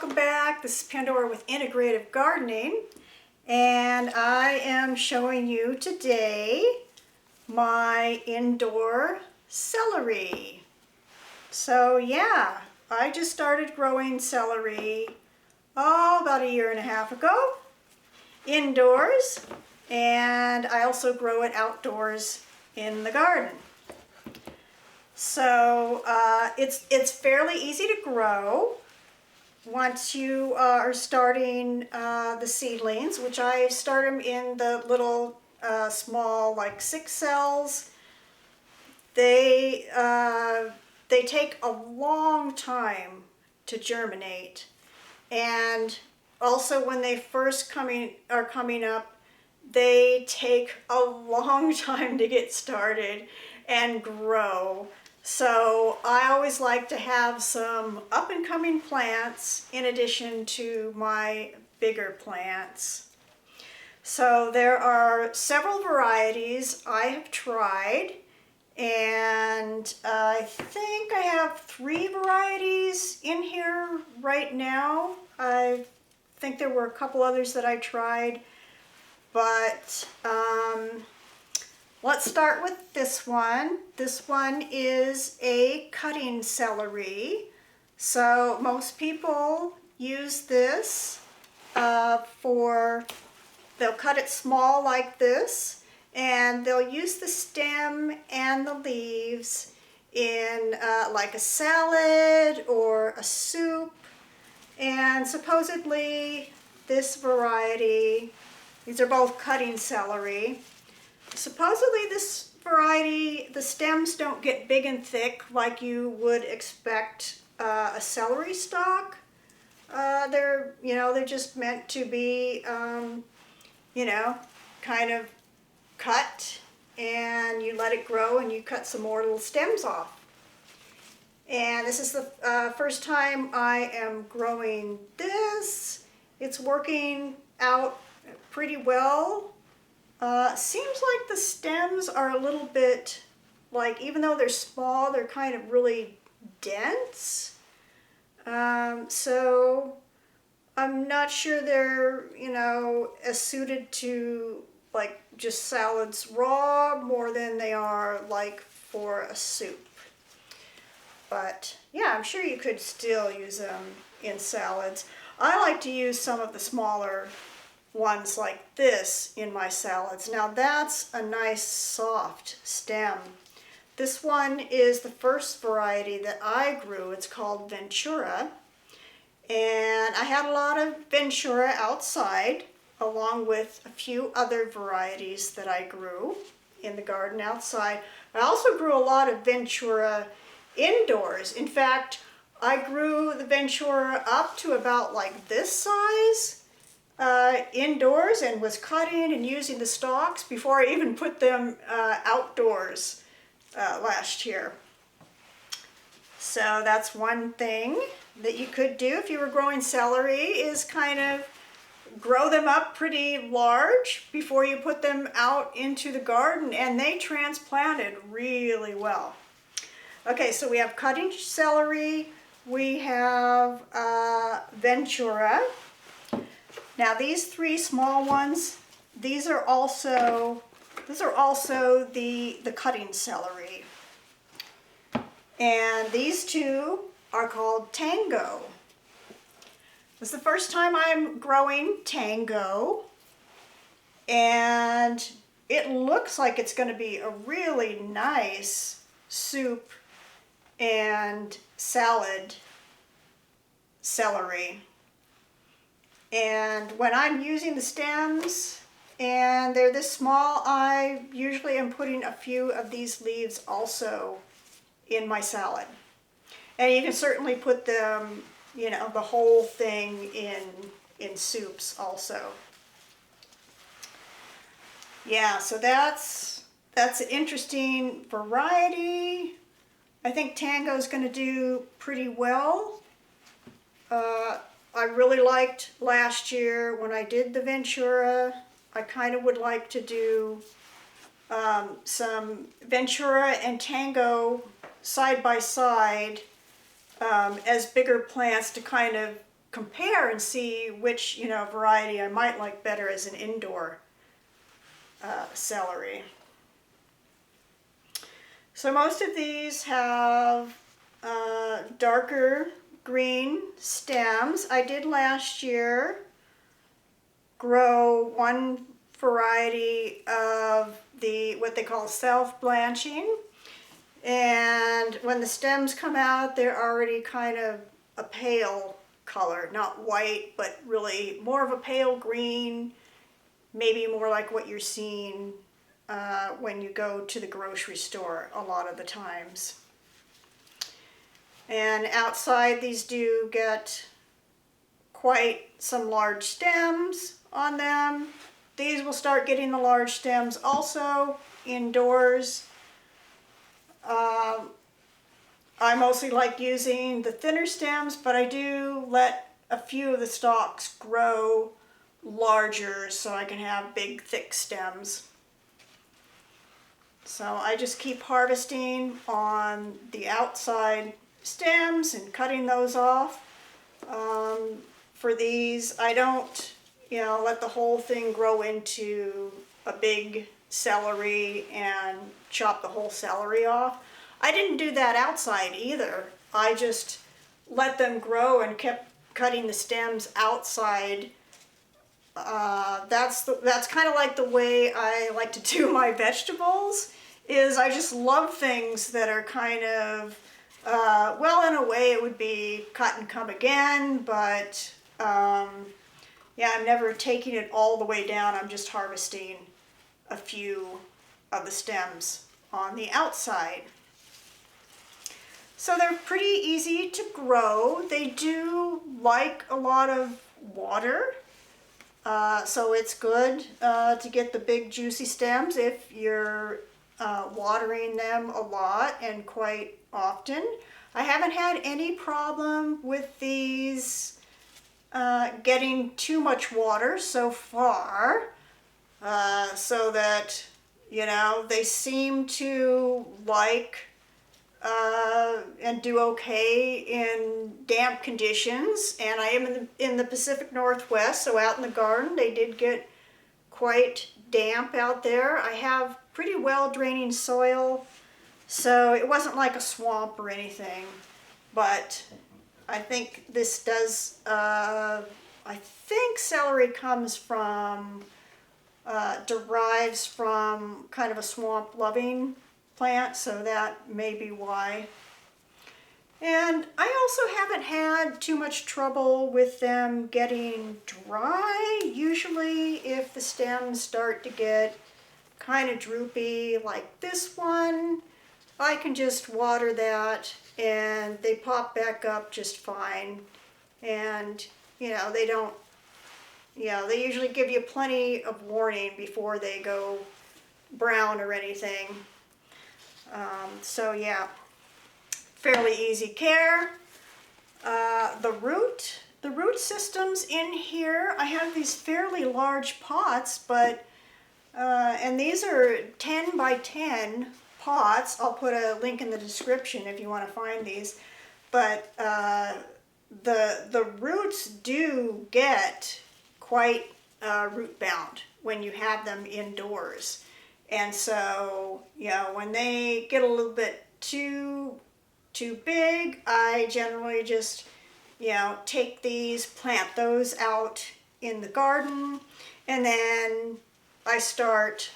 welcome back. This is Pandora with Integrative Gardening, and I am showing you today my indoor celery. So yeah, I just started growing celery about a year and a half ago indoors, and I also grow it outdoors in the garden. So it's fairly easy to grow once you are starting the seedlings, which I start them in the little small, like 6 cells. They take a long time to germinate, and also when they first are coming up, they take a long time to get started and grow. So I always like to have some up-and-coming plants in addition to my bigger plants. So there are several varieties I have tried, and I think I have 3 varieties in here right now. I think there were a couple others that I tried, but let's start with this one. This one is a cutting celery. So most people use this they'll cut it small like this, and they'll use the stem and the leaves in like a salad or a soup. And supposedly this variety, these are both cutting celery. Supposedly this variety, the stems don't get big and thick like you would expect a celery stalk. They're just meant to be, kind of cut, and you let it grow and you cut some more little stems off. And this is the first time I am growing this. It's working out pretty well. Seems like the stems are a little bit, like, even though they're small, they're kind of really dense. So I'm not sure they're, as suited to like just salads raw more than they are like for a soup. But yeah, I'm sure you could still use them in salads. I like to use some of the smaller ones like this in my salads. Now that's a nice soft stem. This one is the first variety that I grew. It's called Ventura, and I had a lot of Ventura outside along with a few other varieties that I grew in the garden outside. I also grew a lot of Ventura indoors. In fact, I grew the Ventura up to about like this size indoors, and was cutting and using the stalks before I even put them outdoors last year. So that's one thing that you could do if you were growing celery, is kind of grow them up pretty large before you put them out into the garden, and they transplanted really well. Okay, so we have cutting celery, we have Ventura. Now these 3 small ones, these are also the cutting celery. And these 2 are called Tango. This is the first time I'm growing Tango, and it looks like it's going to be a really nice soup and salad celery. And when I'm using the stems and they're this small, I usually am putting a few of these leaves also in my salad. And you can certainly put them, the whole thing in soups also. Yeah, so that's an interesting variety. I think Tango is going to do pretty well. I really liked last year when I did the Ventura. I kind of would like to do some Ventura and Tango side by side as bigger plants to kind of compare and see which, variety I might like better as an indoor celery. So most of these have darker green stems. I did last year grow one variety of what they call self-blanching, and when the stems come out, they're already kind of a pale color, not white, but really more of a pale green, maybe more like what you're seeing when you go to the grocery store a lot of the times. And outside, these do get quite some large stems on them. These will start getting the large stems also indoors. I mostly like using the thinner stems, but I do let a few of the stalks grow larger so I can have big, thick stems. So I just keep harvesting on the outside stems and cutting those off. For these, I don't, let the whole thing grow into a big celery and chop the whole celery off. I didn't do that outside either. I just let them grow and kept cutting the stems outside. That's kind of like the way I like to do my vegetables. Is I just love things that are kind of well, in a way it would be cut and come again, but yeah, I'm never taking it all the way down. I'm just harvesting a few of the stems on the outside. So they're pretty easy to grow. They do like a lot of water, so it's good to get the big juicy stems if you're watering them a lot and quite often. I haven't had any problem with these getting too much water so far, so that, they seem to like and do okay in damp conditions. And I am in the Pacific Northwest, so out in the garden they did get quite damp out there. I have pretty well draining soil, so it wasn't like a swamp or anything, but I think this does, I think celery comes from, derives from kind of a swamp loving plant, so that may be why. And I also haven't had too much trouble with them getting dry. Usually if the stems start to get kind of droopy like this one, I can just water that and they pop back up just fine. And they don't, they usually give you plenty of warning before they go brown or anything. So yeah, fairly easy care. The root systems in here, I have these fairly large pots, but and these are 10 by 10 pots. I'll put a link in the description if you want to find these. But the roots do get quite root bound when you have them indoors. And so, when they get a little bit too big, I generally just, take these, plant those out in the garden, and then I start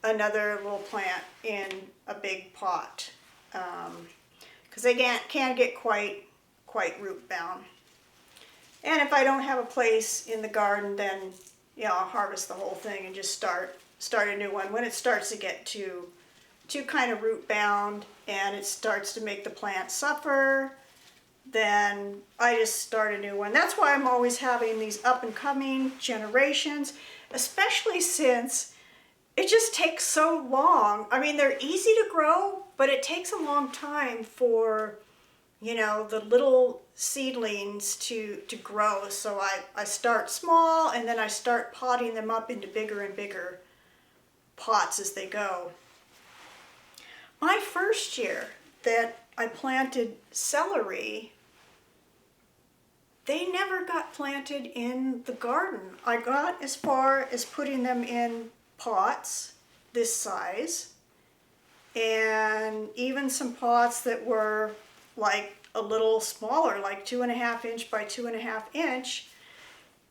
another little plant in a big pot, because they can get quite root bound. And if I don't have a place in the garden, then I'll harvest the whole thing and just start a new one. When it starts to get too kind of root bound and it starts to make the plant suffer, then I just start a new one. That's why I'm always having these up and coming generations, especially since it just takes so long. I mean, they're easy to grow, but it takes a long time for, the little seedlings to grow. So I start small and then I start potting them up into bigger and bigger pots as they go. My first year that I planted celery, they never got planted in the garden. I got as far as putting them in pots this size, and even some pots that were like a little smaller, like 2.5 inch by 2.5 inch.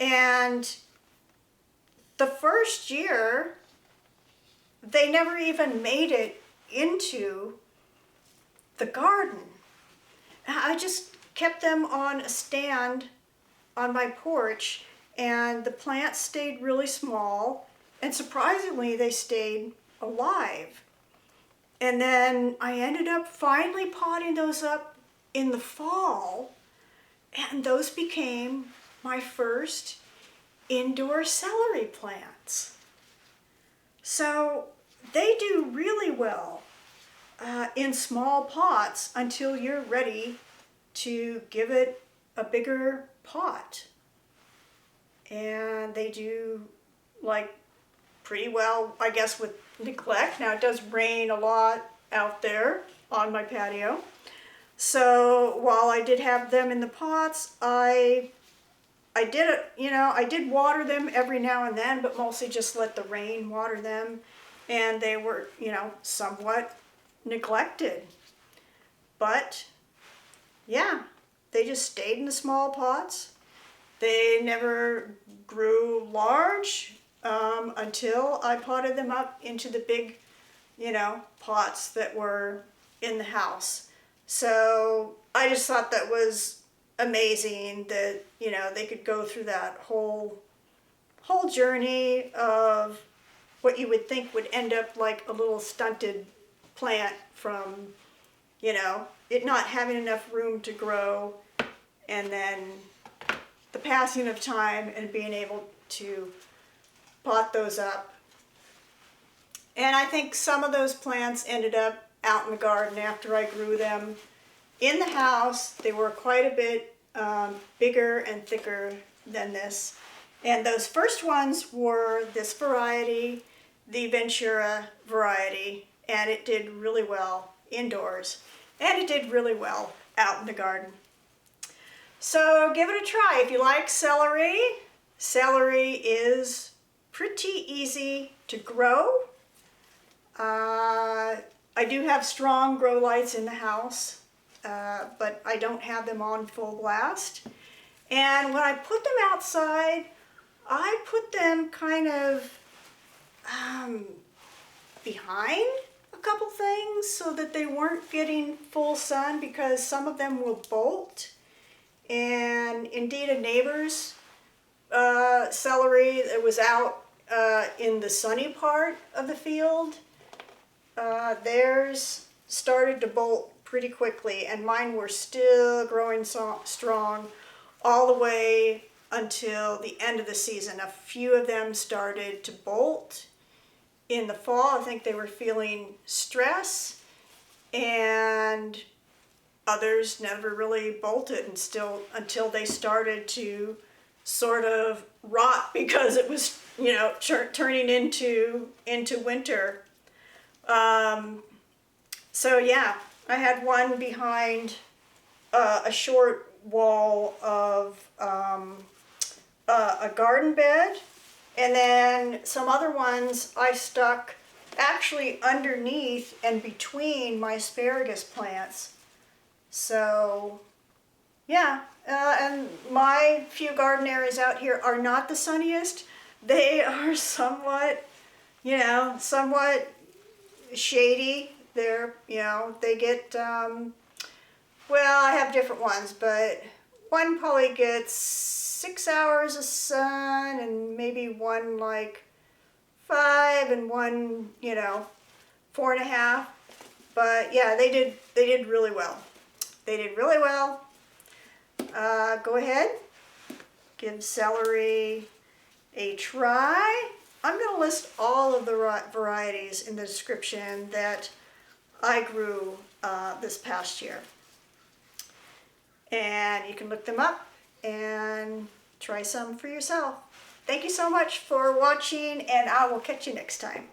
And the first year, they never even made it into the garden. I just kept them on a stand on my porch, and the plants stayed really small, and surprisingly they stayed alive. And then I ended up finally potting those up in the fall, and those became my first indoor celery plants. So they do really well in small pots until you're ready to give it a bigger pot. And they do like pretty well, I guess, with neglect. Now it does rain a lot out there on my patio. So while I did have them in the pots, I did water them every now and then, but mostly just let the rain water them. And they were, somewhat neglected. But yeah, they just stayed in the small pots. They never grew large until I potted them up into the big, pots that were in the house. So I just thought that was amazing that, they could go through that whole journey of what you would think would end up like a little stunted plant from, it not having enough room to grow, and then the passing of time and being able to pot those up. And I think some of those plants ended up out in the garden after I grew them. In the house, they were quite a bit bigger and thicker than this. And those first ones were this variety, the Ventura variety, and it did really well indoors. And it did really well out in the garden. So give it a try. If you like celery, celery is pretty easy to grow. I do have strong grow lights in the house, but I don't have them on full blast. And when I put them outside, I put them kind of behind a couple things so that they weren't getting full sun, because some of them will bolt. And indeed a neighbor's celery that was out in the sunny part of the field, theirs started to bolt pretty quickly, and mine were still growing strong all the way until the end of the season. A few of them started to bolt in the fall. I think they were feeling stress, and others never really bolted until they started to sort of rot because it was, turning into winter. So yeah, I had one behind a short wall of a garden bed, and then some other ones I stuck actually underneath and between my asparagus plants. So yeah, and my few garden areas out here are not the sunniest. They are somewhat, somewhat shady. They're, they get, well, I have different ones, but one probably gets 6 hours of sun, and maybe one like 5, and one, 4.5. But yeah, they did really well. They did really well. Go ahead, give celery a try. I'm going to list all of the varieties in the description that I grew this past year. And you can look them up and try some for yourself. Thank you so much for watching, and I will catch you next time.